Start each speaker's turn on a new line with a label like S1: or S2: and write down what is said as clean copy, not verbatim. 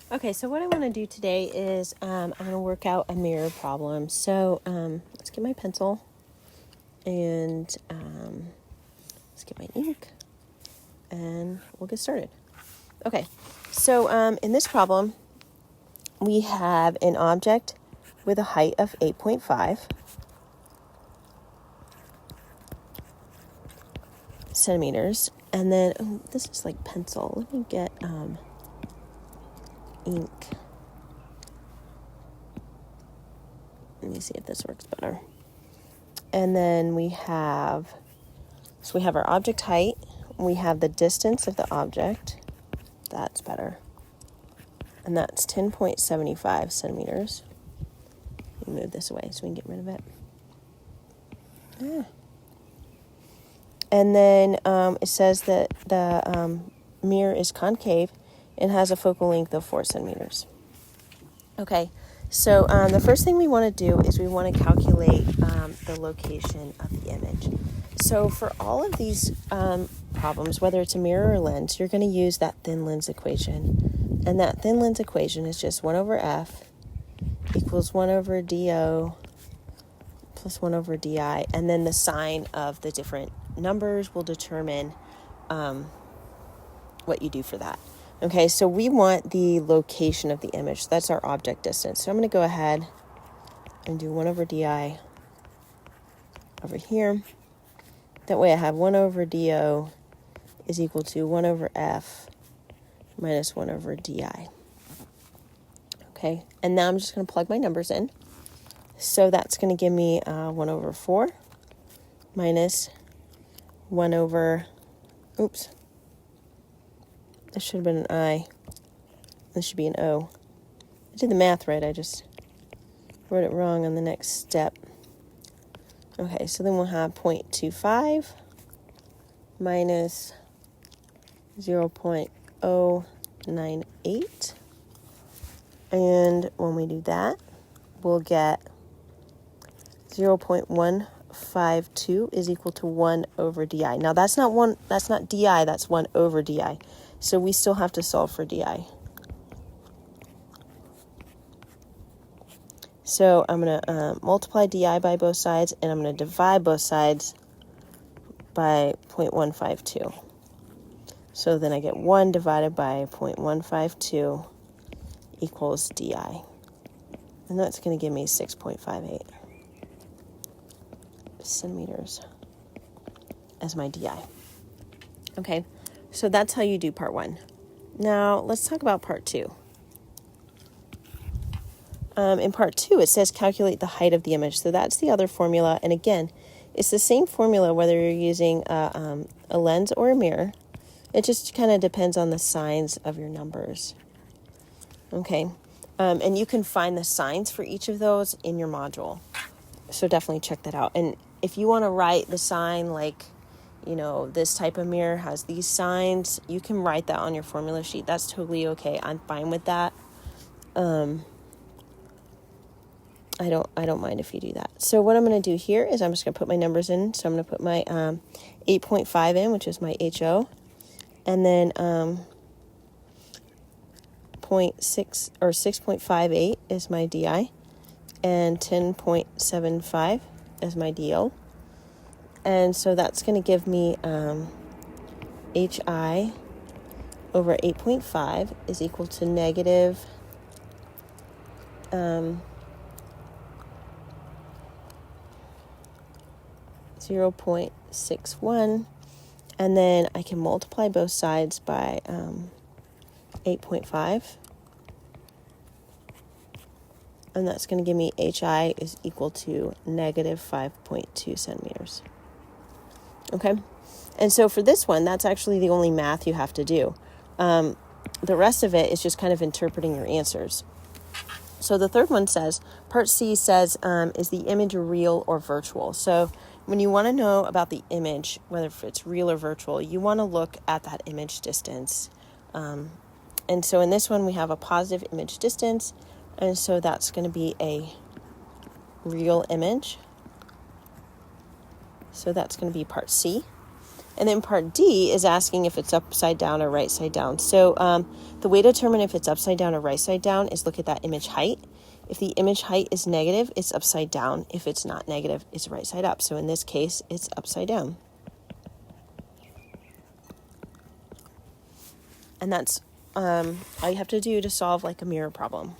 S1: Okay, so what I want to do today is I'm going to work out a mirror problem. So let's get my pencil and let's get my ink and we'll get started. Okay, so in this problem, we have an object with a height of 8.5 centimeters. And then, this is like pencil. Let me get ink. Let me see if this works better. And then we have our object height. We have the distance of the object. That's better. And that's 10.75 centimeters. Let me move this away so we can get rid of it. And then it says that the mirror is concave and has a focal length of 4 centimeters. Okay, so the first thing we want to do is we want to calculate the location of the image. So for all of these problems, whether it's a mirror or lens, you're going to use that thin lens equation. And that thin lens equation is just 1 over f equals 1 over do plus 1 over di. And then the sign of the different numbers will determine what you do for that. Okay, so we want the location of the image. So that's our object distance. So I'm going to go ahead and do 1 over di over here. That way I have 1 over do is equal to 1 over f minus 1 over di. Okay, and now I'm just going to plug my numbers in. So that's going to give me 1 over 4 minus 1 over, oops, this should have been an I. This should be an O. I did the math right, I just wrote it wrong on the next step. Okay, so then we'll have 0.25 minus 0.098. And when we do that, we'll get 0.152 is equal to 1 over di. Now that's not di, that's 1 over di. So we still have to solve for di. So I'm going to multiply di by both sides, and I'm going to divide both sides by 0.152. So then I get 1 divided by 0.152 equals di. And that's going to give me 6.58 centimeters as my di. Okay, so that's how you do part 1. Now, let's talk about part 2. In part 2, it says calculate the height of the image. So that's the other formula. And again, it's the same formula whether you're using a lens or a mirror. It just kind of depends on the signs of your numbers. Okay, and you can find the signs for each of those in your module. So definitely check that out. And if you want to write the sign like, this type of mirror has these signs, you can write that on your formula sheet. That's totally okay. I'm fine with that. I don't mind if you do that. So what I'm going to do here is I'm just going to put my numbers in. So I'm going to put my 8.5 in, which is my HO, and then 0.6 or 6.58 is my DI, and 10.75 is my DO. And so that's going to give me HI over 8.5 is equal to negative 0.61, and then I can multiply both sides by 8.5, and that's going to give me HI is equal to negative 5.2 centimeters. Okay, and so for this one, that's actually the only math you have to do. The rest of it is just kind of interpreting your answers. So the third one says, part C says, is the image real or virtual? So when you want to know about the image, whether it's real or virtual, you want to look at that image distance. And so in this one, we have a positive image distance. And so that's going to be a real image. So that's going to be part C. And then part D is asking if it's upside down or right side down. So the way to determine if it's upside down or right side down is look at that image height. If the image height is negative, it's upside down. If it's not negative, it's right side up. So in this case, it's upside down. And that's all you have to do to solve like a mirror problem.